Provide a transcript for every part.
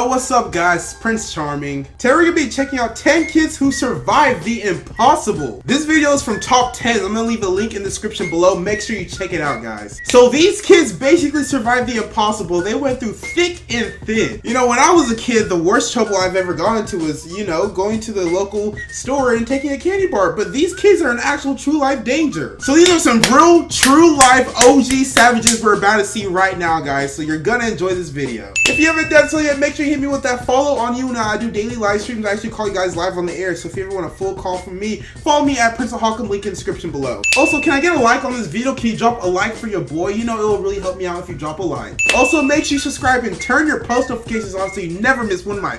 Yo, what's up guys, Prince Charming. Today we're gonna be checking out 10 kids who survived the impossible. This video is from top 10. I'm gonna leave a link in the description below. Make sure you check it out, guys. So these kids basically survived the impossible. They went through thick and thin. You know, when I was a kid, the worst trouble I've ever gone into was, you know, going to the local store and taking a candy bar. But these kids are in actual true life danger. So these are some real true life OG savages we're about to see right now, guys. So you're gonna enjoy this video. If you haven't done so yet, make sure you hit me with that follow on YouNow. I do daily live streams. I actually call you guys live on the air. So if you ever want a full call from me, follow me at Prince of Hawkham, link in the description below. Also, can I get a like on this video? Can you drop a like for your boy? You know it will really help me out if you drop a like. Also, make sure you subscribe and turn your post notifications on so you never miss one of my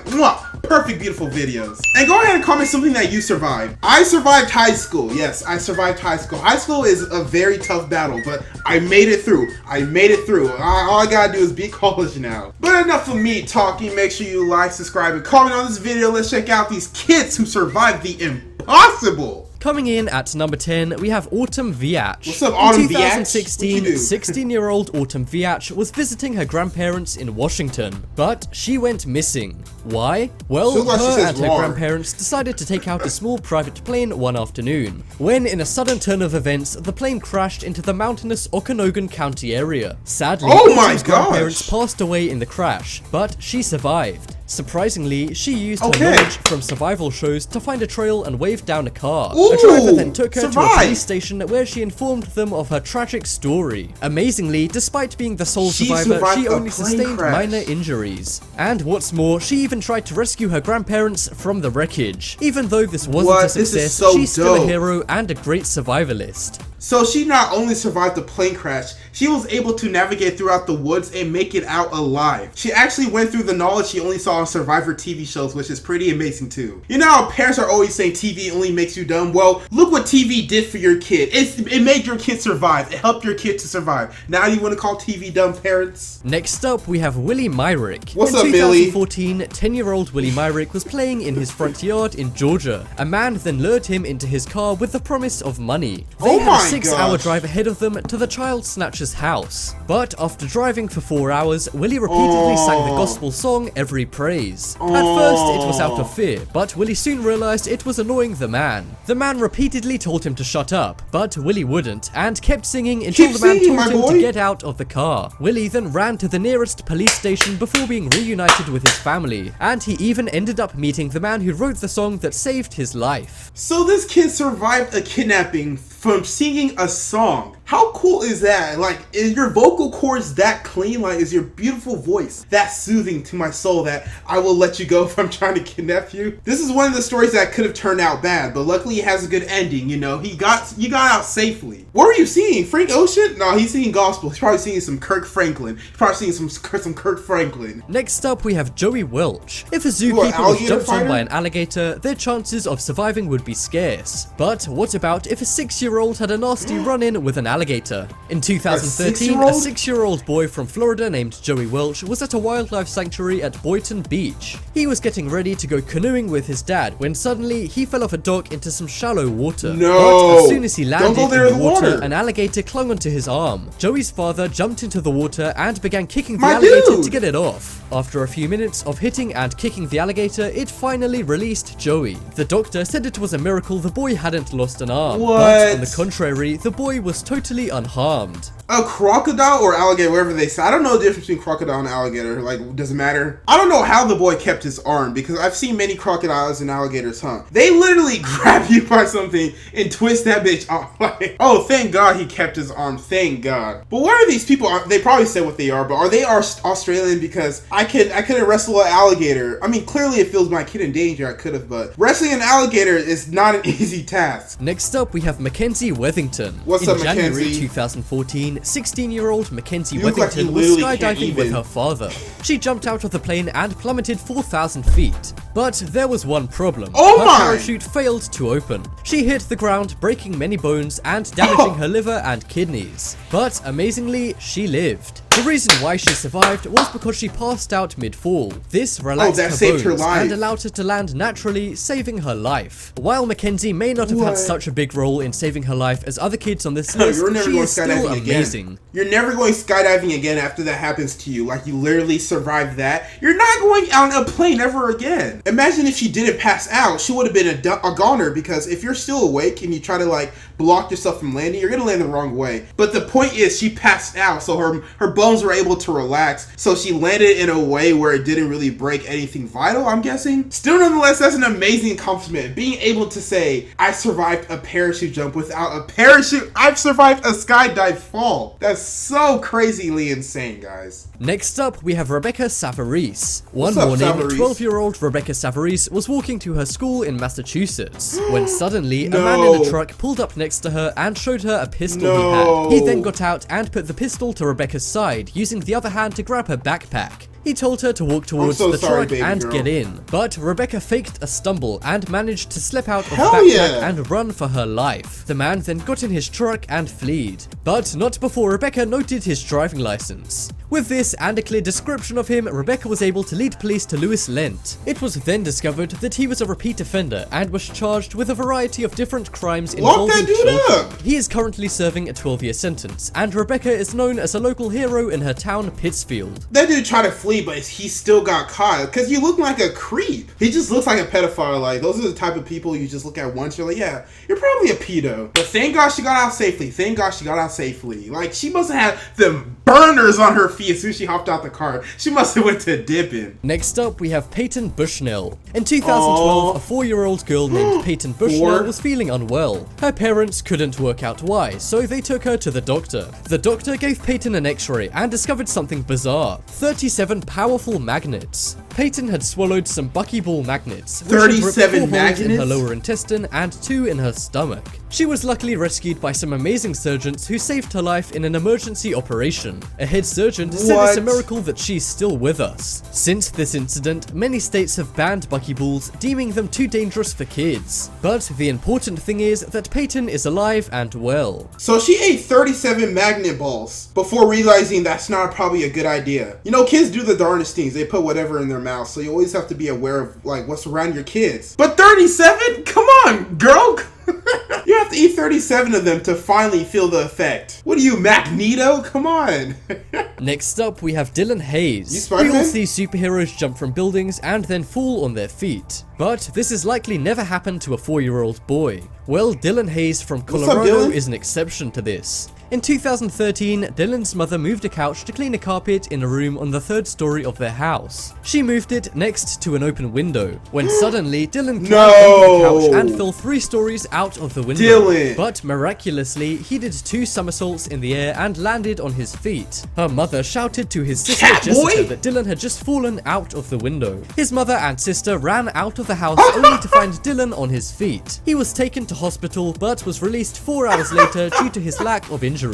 perfect, beautiful videos. And go ahead and comment something that you survived. I survived high school. Yes, I survived high school. High school is a very tough battle, but I made it through. I made it through. All I gotta do is be college now. But enough of me talking. Make sure you like, subscribe, and comment on this video. Let's check out these kids who survived the impossible. Coming in at number 10, we have Autumn VEATCH. What's up, Autumn In VEATCH? 2016, 16-year-old Autumn VEATCH was visiting her grandparents in Washington, but she went missing. Why? Well, like her and her grandparents decided to take out a small private plane one afternoon, when in a sudden turn of events, the plane crashed into the mountainous Okanogan County area. Sadly, Autumn's grandparents passed away in the crash, but she survived. Surprisingly, she used her knowledge from survival shows to find a trail and wave down a car. A driver then took her to a police station where she informed them of her tragic story. Amazingly, despite being the sole survivor, she only sustained minor injuries. And what's more, she even tried to rescue her grandparents from the wreckage. Even though this wasn't a success, she's still a hero and a great survivalist. So she not only survived the plane crash, she was able to navigate throughout the woods and make it out alive. She actually went through the knowledge she only saw on Survivor TV shows, which is pretty amazing too. You know how parents are always saying TV only makes you dumb? Well, look what TV did for your kid. It made your kid survive. It helped your kid to survive. Now you want to call TV dumb, parents? Next up, we have WILLIE MYRICK. What's up, Millie? In 2014, 10-year-old WILLIE MYRICK was playing in his front yard in Georgia. A man then lured him into his car with the promise of money. They had a 6-hour drive ahead of them to the child snatcher's house. But after driving for 4 hours, WILLIE repeatedly sang the gospel song Every Praise. At first, it was out of fear, but WILLIE soon realized it was annoying the man. The man repeatedly told him to shut up, but WILLIE wouldn't, and kept singing until the man told him to get out of the car. WILLIE then ran to the nearest police station before being reunited with his family, and he even ended up meeting the man who wrote the song that saved his life. So this kid survived a kidnapping from singing a song. How cool is that? Like, is your vocal cords that clean? Like, is your beautiful voice that soothing to my soul that I will let you go if I'm trying to kidnap you? This is one of the stories that could have turned out bad, but luckily it has a good ending, you know? You got out safely. What were you singing? Frank Ocean? No, he's singing gospel. He's probably singing some Kirk Franklin. He's probably singing some Kirk Franklin. Next up, we have Joey Welch. If a zookeeper was jumped on by an alligator, their chances of surviving would be scarce. But what about if a 6-year-old had a nasty run-in with an alligator? In 2013, a 6-year-old boy from Florida named Joey Welch was at a wildlife sanctuary at Boynton Beach. He was getting ready to go canoeing with his dad when suddenly he fell off a dock into some shallow water. But as soon as he landed in the water, an alligator clung onto his arm. Joey's father jumped into the water and began kicking the alligator to get it off. After a few minutes of hitting and kicking the alligator, it finally released Joey. The doctor said it was a miracle the boy hadn't lost an arm. But on the contrary, the boy was totally unharmed. A crocodile or alligator, whatever they say. I don't know the difference between crocodile and alligator. Like, does it matter? I don't know how the boy kept his arm because I've seen many crocodiles and alligators, They literally grab you by something and twist that bitch off. Like, oh, thank God he kept his arm. Thank God. But what are these people? They probably said what they are, but are they Australian? Because I couldn't wrestle an alligator. I mean, clearly it feels my kid in danger. I could have, but wrestling an alligator is not an easy task. Next up, we have MAKENZIE WETHINGTON. What's up, In January MAKENZIE? 2014, 16-year-old MAKENZIE WETHINGTON was skydiving with her father. She jumped out of the plane and plummeted 4,000 feet. But there was one problem. Her parachute failed to open. She hit the ground, breaking many bones and damaging her liver and kidneys. But amazingly, she lived. The reason why she survived was because she passed out mid-fall. This relaxed her saved her bones life. and allowed her to land naturally, saving her life. While Mackenzie may not have had such a big role in saving her life as other kids on this list, she is still amazing. You're never going skydiving again after that happens to you. Like, you literally survived that. You're not going on a plane ever again. Imagine if she didn't pass out, she would have been a goner, because if you're still awake and you try to like block yourself from landing, you're gonna land the wrong way. But the point is, she passed out, so her bones were able to relax, so she landed in a way where it didn't really break anything vital, I'm guessing. Still, nonetheless, that's an amazing accomplishment. Being able to say, I survived a parachute jump without a parachute. I've survived a skydive fall. That's so crazily insane, guys. Next up, we have Rebecca Savarese. One morning, 12-year-old Rebecca Savarese was walking to her school in Massachusetts when suddenly a man in a truck pulled up next to her and showed her a pistol he had. He then got out and put the pistol to Rebecca's side, using the other hand to grab her backpack. He told her to walk towards the truck and get in, but Rebecca faked a stumble and managed to slip out of the backpack and run for her life. The man then got in his truck and fled, but not before Rebecca noted his driving license. With this and a clear description of him, Rebecca was able to lead police to Louis Lent. It was then discovered that he was a repeat offender and was charged with a variety of different crimes involving children. He is currently serving a 12-year sentence, and Rebecca is known as a local hero in her town, Pittsfield. That dude tried to flee, but he still got caught, because you look like a creep. He just looks like a pedophile. Like, those are the type of people you just look at once, you're like, yeah, you're probably a pedo. But thank God she got out safely. Thank God she got out safely. Like, she must have had them burners on her feet as soon as she hopped out the car. She must have went to dipping. Next up, we have Payton Bushnell. In 2012, a 4-year-old girl named Payton Bushnell was feeling unwell. Her parents couldn't work out why, so they took her to the doctor. The doctor gave Payton an x-ray and discovered something bizarre: 37 powerful magnets. Payton had swallowed some buckyball magnets, which 37 magnets in her lower intestine and 2 in her stomach. She was luckily rescued by some amazing surgeons who saved her life in an emergency operation. A head surgeon said it's a miracle that she's still with us. Since this incident, many states have banned buckyballs, deeming them too dangerous for kids. But the important thing is that Payton is alive and well. So she ate 37 magnet balls before realizing that's not probably a good idea. You know, kids do the darndest things. They put whatever in their mouth, so you always have to be aware of like what's around your kids. But 37? Come on, girl. You have to eat 37 of them to finally feel the effect. What are you, Magneto? Come on. Next up, we have Dylan Hayes. We all see superheroes jump from buildings and then fall on their feet. But this has likely never happened to a 4-year-old boy. Well, Dylan Hayes from Colorado is an exception to this. In 2013, Dylan's mother moved a couch to clean a carpet in a room on the 3rd story of their house. She moved it next to an open window, when suddenly Dylan climbed onto the couch and fell 3 stories out of the window. But miraculously, he did 2 somersaults in the air and landed on his feet. Her mother shouted to his sister Jessica that Dylan had just fallen out of the window. His mother and sister ran out of the house only to find Dylan on his feet. He was taken to hospital but was released 4 hours later due to his lack of injuries.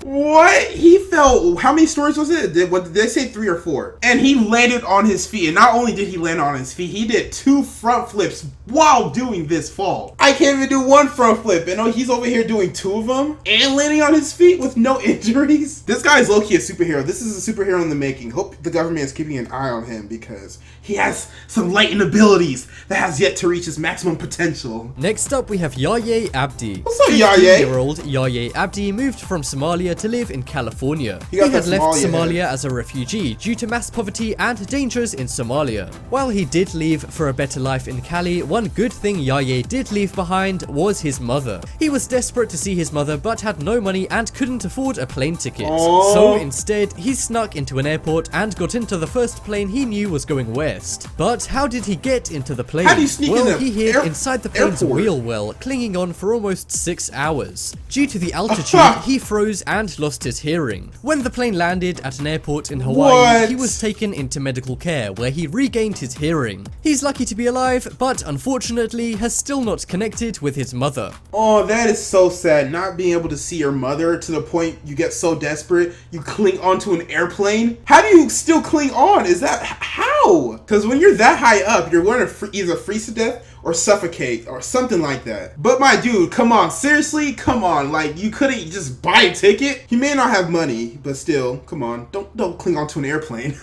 What? He fell, how many stories was it? Did they say 3 or 4? And he landed on his feet. And not only did he land on his feet, he did 2 front flips while doing this fall. I can't even do 1 front flip. And he's over here doing 2 of them and landing on his feet with no injuries. This guy is low-key a superhero. This is a superhero in the making. Hope the government is keeping an eye on him because he has some latent abilities that has yet to reach his maximum potential. Next up, we have YAHYA Abdi. What's up, YAHYA? 15-year-old YAHYA Abdi moved from Somalia to live in California. He had left Somalia as a refugee due to mass poverty and dangers in Somalia. While he did leave for a better life in Cali, one good thing YAHYA did leave behind was his mother. He was desperate to see his mother but had no money and couldn't afford a plane ticket. So instead, he snuck into an airport and got into the first plane he knew was going west. But how did he get into the plane? How do you sneak in he hid inside the plane's wheel well, clinging on for almost 6 hours. Due to the altitude, he froze and lost his hearing. When the plane landed at an airport in Hawaii, he was taken into medical care where he regained his hearing. He's lucky to be alive, but unfortunately has still not connected with his mother. Oh, that is so sad, not being able to see your mother to the point you get so desperate you cling onto an airplane. How do you still cling on? Is that how? Because when you're that high up, you're going to either freeze to death or suffocate or something like that. But my dude, come on, seriously, come on. Like, you couldn't just buy a ticket? He may not have money, but still, come on, don't cling onto an airplane.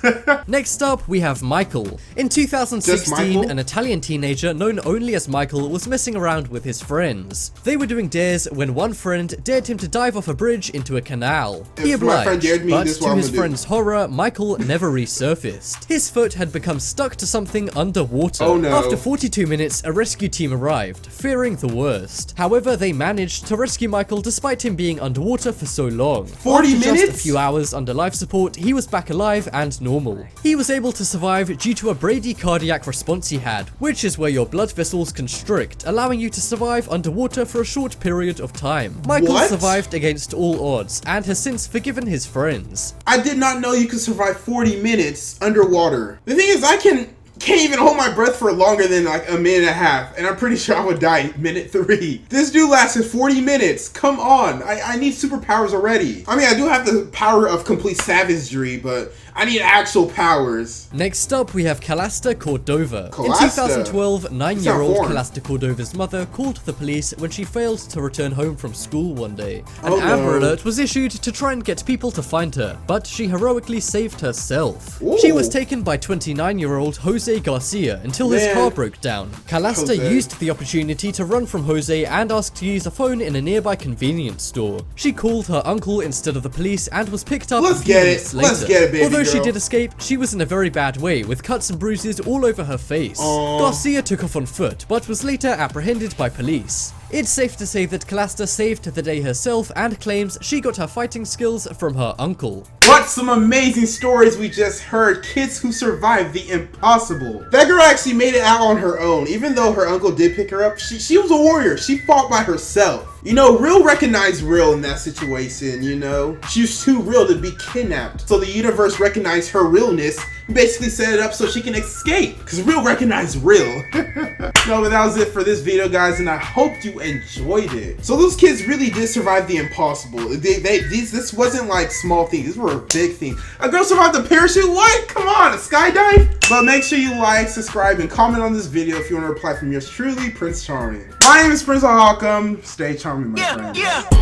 Next up, we have Michael. In 2016, an Italian teenager known only as Michael was messing around with his friends. They were doing dares when one friend dared him to dive off a bridge into a canal. He obliged, but to his friend's horror, Michael never resurfaced. His foot had become stuck to something underwater. Oh no. After 42 minutes, a rescue team arrived, fearing the worst. However, they managed to rescue Michael despite him being underwater for so long. 40 minutes? Just a few hours under life support, he was back alive and normal. He was able to survive due to a bradycardiac response he had, which is where your blood vessels constrict, allowing you to survive underwater for a short period of time. Michael survived against all odds and has since forgiven his friends. I did not know you could survive 40 minutes underwater. The thing is, I can't even hold my breath for longer than like a minute and a half, and I'm pretty sure I would die minute 3. This dude lasted 40 minutes. Come on, I need superpowers already. I mean, I do have the power of complete savagery, but I need actual powers. Next up, we have CALYSTA Cordova. CALYSTA? In 2012, 9-year-old CALYSTA Cordova's mother called the police when she failed to return home from school one day. An Amber Alert was issued to try and get people to find her, but she heroically saved herself. Ooh. She was taken by 29-year-old Jose Garcia until his car broke down. CALYSTA used the opportunity to run from Jose and ask to use a phone in a nearby convenience store. She called her uncle instead of the police and was picked up a few minutes later. Let's get it, baby. Although she did escape, she was in a very bad way with cuts and bruises all over her face. Garcia took off on foot, but was later apprehended by police. It's safe to say that CALYSTA saved the day herself and claims she got her fighting skills from her uncle. What some amazing stories we just heard. Kids who survived the impossible. That girl actually made it out on her own. Even though her uncle did pick her up, she was a warrior. She fought by herself. You know, real recognized real in that situation, you know? She was too real to be kidnapped. So the universe recognized her realness and basically set it up so she can escape. Because real recognized real. No, but that was it for this video, guys, and I hope you enjoyed it. So those kids really did survive the impossible. This wasn't like small things. These were big things. A girl survived the parachute? What? Come on, a skydive? But make sure you like, subscribe, and comment on this video if you want to reply from yours truly, Prince Charming. My name is Prince Ahakam. Stay charming, my friend.